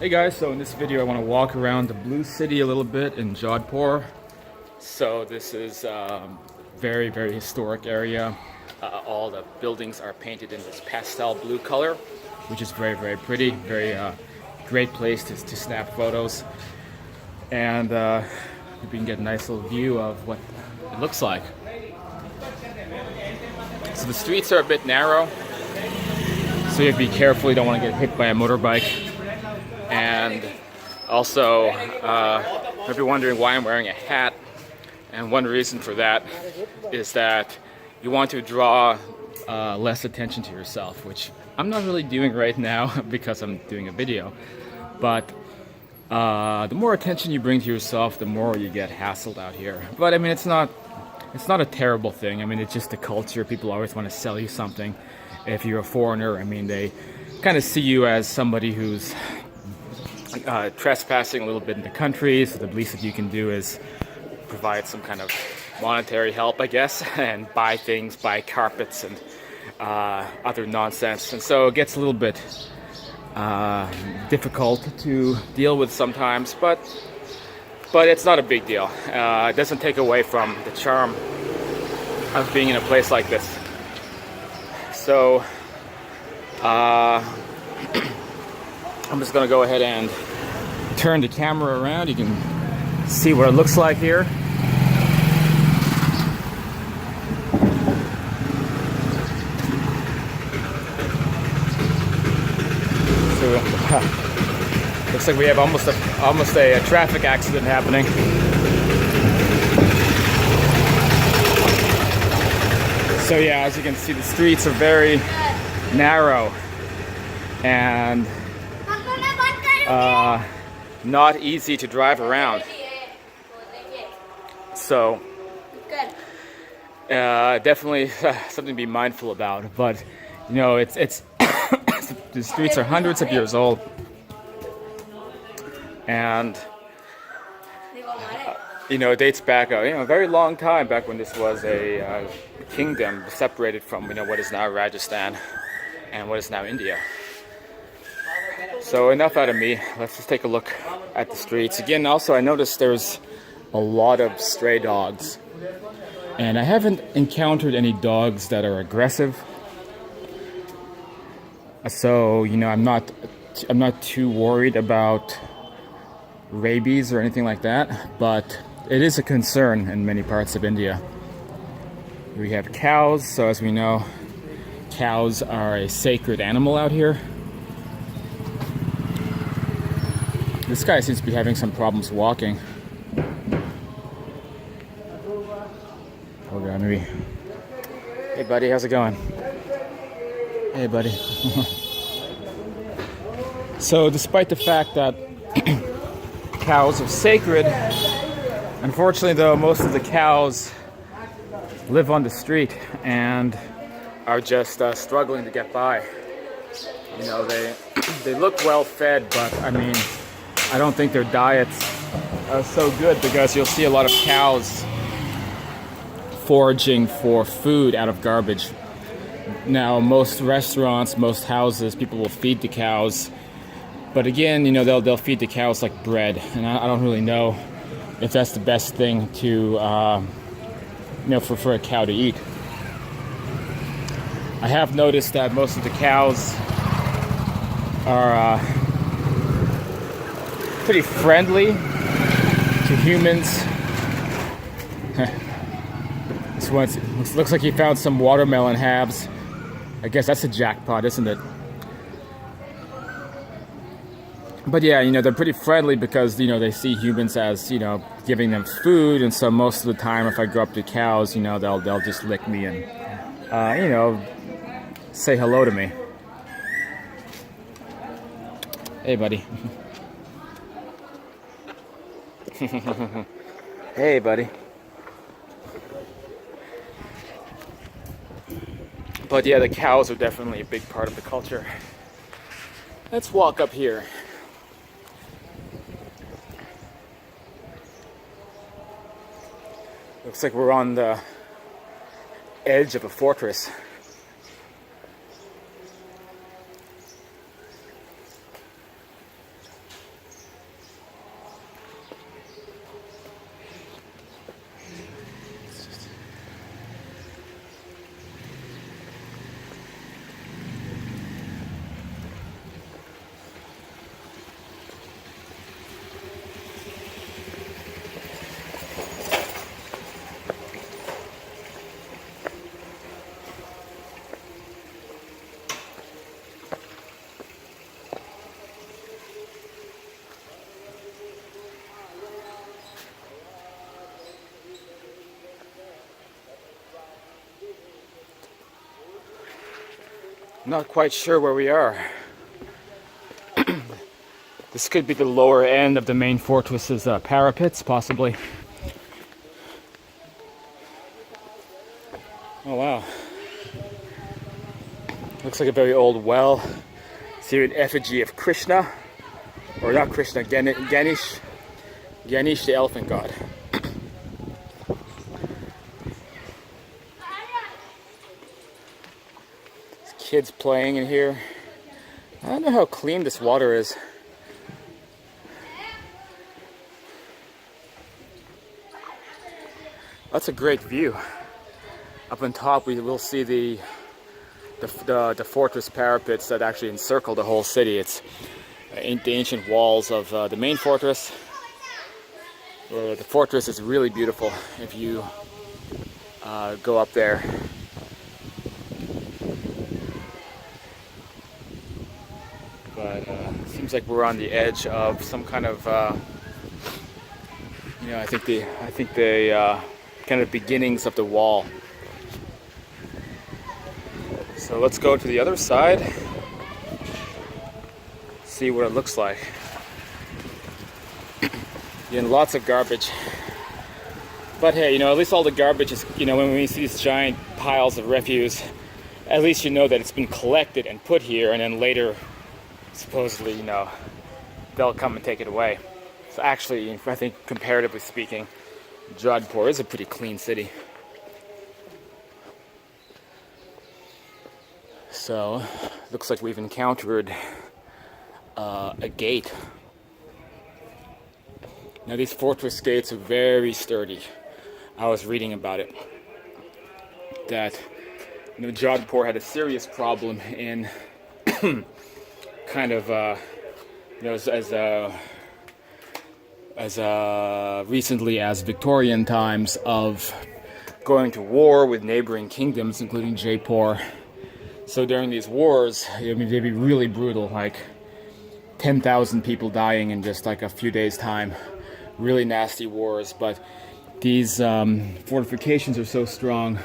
Hey guys, so in this video I want to walk around the Blue City a little bit in Jodhpur. So this is very, very historic area. All the buildings are painted in this pastel blue color, which is very, very pretty. Very great place to snap photos. And we can get a nice little view of what it looks like. So the streets are a bit narrow, so you have to be careful. You don't want to get hit by a motorbike. And also, if you're wondering why I'm wearing a hat, and one reason for that is that you want to draw less attention to yourself, which I'm not really doing right now because I'm doing a video. But the more attention you bring to yourself, the more you get hassled out here. But I mean, it's not a terrible thing. I mean, it's just the culture. People always want to sell you something. If you're a foreigner, I mean, they kind of see you as somebody who's trespassing a little bit in the country, so the least that you can do is provide some kind of monetary help, I guess, and buy things, buy carpets and other nonsense. And so it gets a little bit difficult to deal with sometimes, but it's not a big deal. It doesn't take away from the charm of being in a place like this. So I'm just going to go ahead and turn the camera around. You can see what it looks like here. So looks like we have almost a traffic accident happening. So yeah, as you can see, the streets are very narrow and not easy to drive around. So definitely something to be mindful about. But you know, it's the streets are hundreds of years old, and you know, it dates back a very long time, back when this was a kingdom separated from what is now Rajasthan and what is now India. So enough out of me. Let's just take a look at the streets. Again, also I noticed there's a lot of stray dogs. And I haven't encountered any dogs that are aggressive. So, I'm not too worried about rabies or anything like that, but it is a concern in many parts of India. We have cows, so as we know, cows are a sacred animal out here. This guy seems to be having some problems walking. Oh god, maybe. Hey buddy, how's it going? Hey buddy. So despite the fact that cows are sacred, unfortunately though, most of the cows live on the street and are just struggling to get by. They look well fed, but I mean, I don't think their diets are so good, because you'll see a lot of cows foraging for food out of garbage. Now, most restaurants, most houses, people will feed the cows, but again, they'll feed the cows like bread, and I don't really know if that's the best thing to, for a cow to eat. I have noticed that most of the cows are pretty friendly to humans. This one looks like he found some watermelon halves. I guess that's a jackpot, isn't it? But yeah, they're pretty friendly because, they see humans as, giving them food. And so most of the time, if I go up to cows, they'll just lick me and, say hello to me. Hey, buddy. Hey, buddy. But yeah, the cows are definitely a big part of the culture. Let's walk up here. Looks like we're on the edge of a fortress. Not quite sure where we are. This could be the lower end of the main fortress's parapets, possibly. Oh wow. Looks like a very old well. It's here an effigy of Krishna. Or not Krishna, Ganesh. Ganesh, the elephant god. There's kids playing in here. I don't know how clean this water is. That's a great view. Up on top we will see the fortress parapets that actually encircle the whole city. It's the ancient walls of the main fortress. The fortress is really beautiful if you go up there. But it seems like we're on the edge of some kind of, I think the kind of beginnings of the wall. So let's go to the other side, see what it looks like. Again, lots of garbage. But hey, at least all the garbage is, when we see these giant piles of refuse, at least you know that it's been collected and put here, and then later, supposedly, they'll come and take it away. So actually, I think comparatively speaking, Jodhpur is a pretty clean city. So, looks like we've encountered a gate. Now these fortress gates are very sturdy. I was reading about it. That Jodhpur had a serious problem in kind of as recently as Victorian times of going to war with neighboring kingdoms, including Jaipur. So during these wars, they'd be really brutal, like 10,000 people dying in just like a few days' time. Really nasty wars, but these fortifications are so strong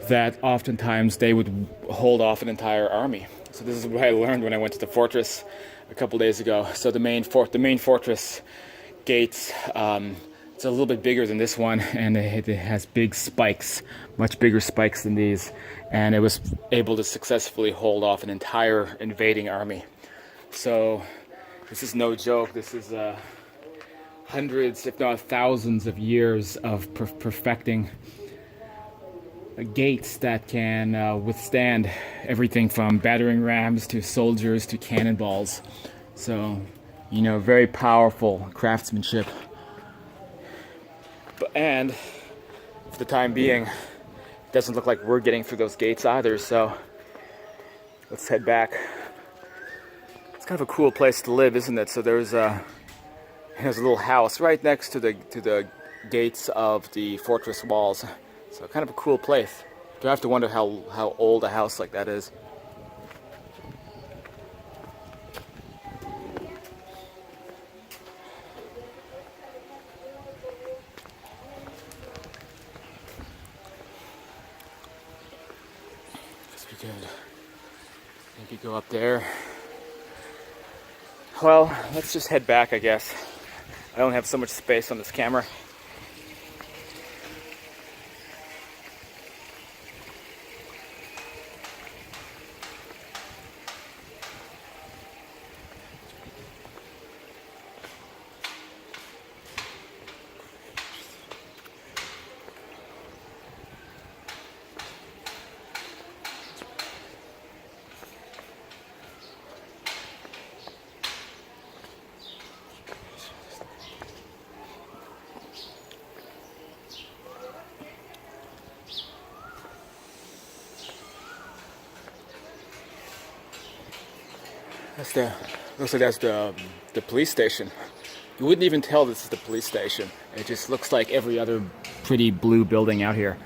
that oftentimes they would hold off an entire army. So this is what I learned when I went to the fortress a couple days ago. So the main fortress gates, it's a little bit bigger than this one, and it has big spikes, much bigger spikes than these, and it was able to successfully hold off an entire invading army. So this is no joke. This is hundreds, if not thousands of years of perfecting gates that can withstand everything from battering rams to soldiers to cannonballs. So, very powerful craftsmanship. And for the time being, it doesn't look like we're getting through those gates either, so let's head back. It's kind of a cool place to live, isn't it? So there's a little house right next to the gates of the fortress walls. So kind of a cool place. You have to wonder how old a house like that is. Guess we could maybe go up there. Well, let's just head back, I guess. I don't have so much space on this camera. Looks like that's the police station. You wouldn't even tell this is the police station. It just looks like every other pretty blue building out here.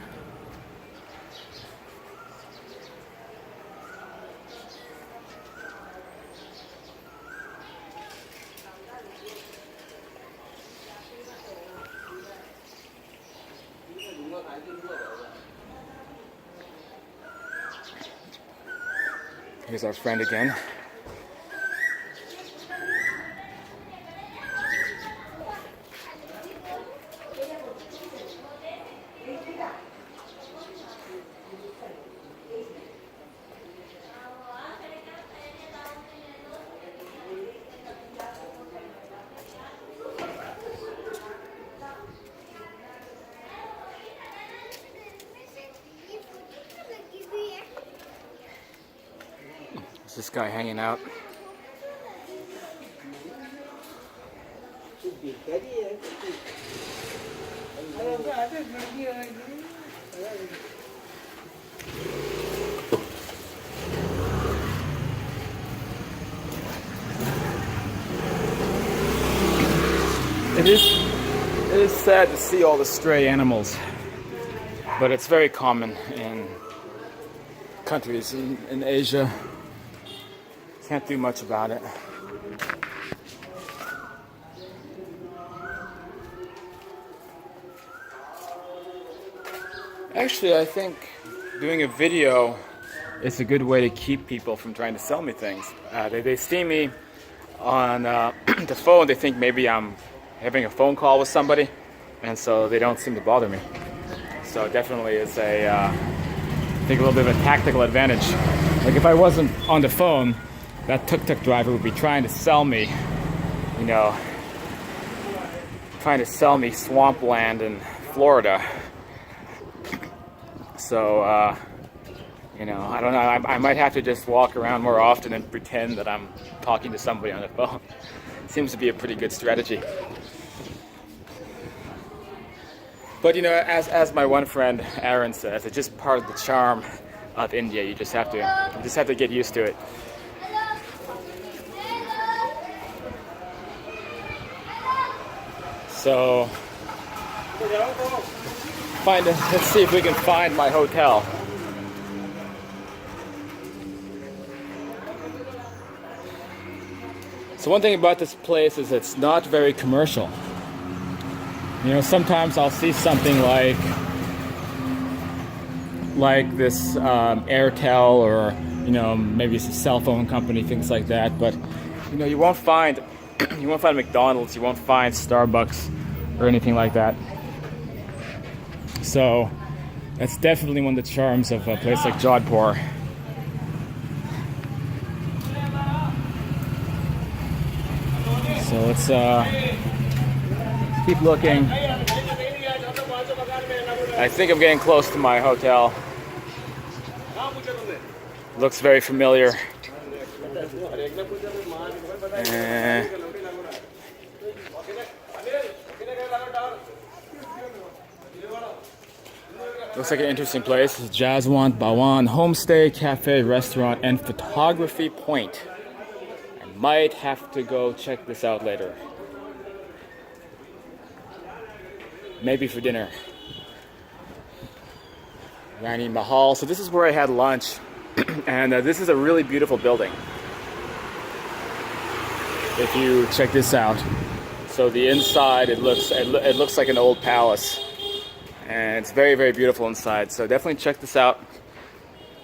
Here's our friend again. This guy hanging out. It is sad to see all the stray animals, but it's very common in countries in Asia. Can't do much about it. Actually, I think doing a video is a good way to keep people from trying to sell me things. They see me on the phone, they think maybe I'm having a phone call with somebody, and so they don't seem to bother me. So definitely it's I think a little bit of a tactical advantage. Like if I wasn't on the phone, that tuk-tuk driver would be trying to sell me, you know, trying to sell me swampland in Florida. So, you know, I don't know, I might have to just walk around more often and pretend that I'm talking to somebody on the phone. Seems to be a pretty good strategy. But, you know, as my one friend Aaron says, it's just part of the charm of India. You just have to get used to it. So, let's see if we can find my hotel. So one thing about this place is it's not very commercial. You know, sometimes I'll see something like this Airtel, or you know, maybe it's a cell phone company, things like that. But you know, you won't find McDonald's, you won't find Starbucks or anything like that. So that's definitely one of the charms of a place like Jodhpur. So let's keep looking. I think I'm getting close to my hotel. Looks very familiar. Looks like an interesting place. It's Jaswant Bhawan Homestay, Cafe, Restaurant, and Photography Point. I might have to go check this out later. Maybe for dinner. Rani Mahal. So this is where I had lunch, and this is a really beautiful building. If you check this out, so the inside it looks like an old palace, and it's very, very beautiful inside. So definitely check this out.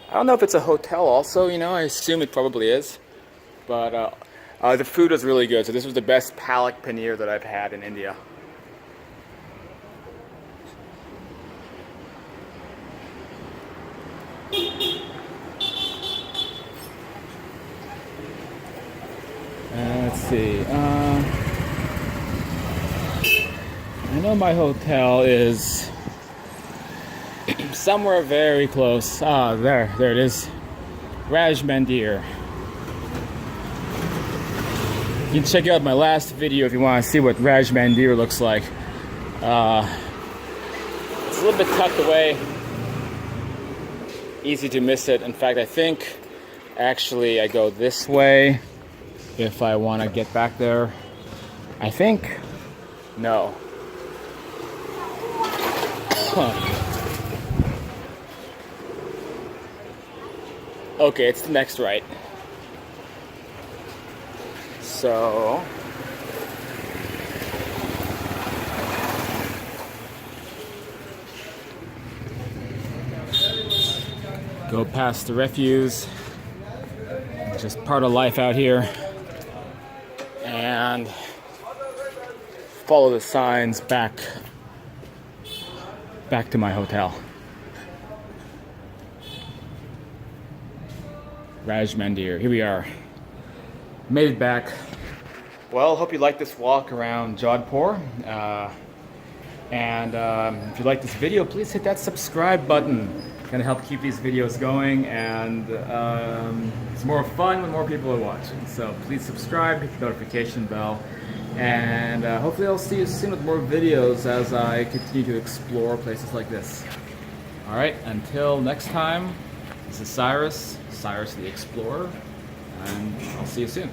I don't know if it's a hotel also. You know, I assume it probably is, but the food was really good. So this was the best Palak Paneer that I've had in India. Let's see. I know my hotel is somewhere very close. There it is. Raj Mandir. You can check out my last video if you want to see what Raj Mandir looks like. It's a little bit tucked away. Easy to miss it. In fact, I think actually I go this way if I want to get back there. I think no. Okay, it's the next right. So go past the refuse. just part of life out here. And follow the signs back to my hotel. Rajmandir, here we are. Made it back. Well, hope you like this walk around Jodhpur. If you like this video, please hit that subscribe button. Gonna help keep these videos going, and it's more fun when more people are watching. So please subscribe, hit the notification bell, and hopefully I'll see you soon with more videos as I continue to explore places like this. All right, until next time, this is Cyrus the Explorer, and I'll see you soon.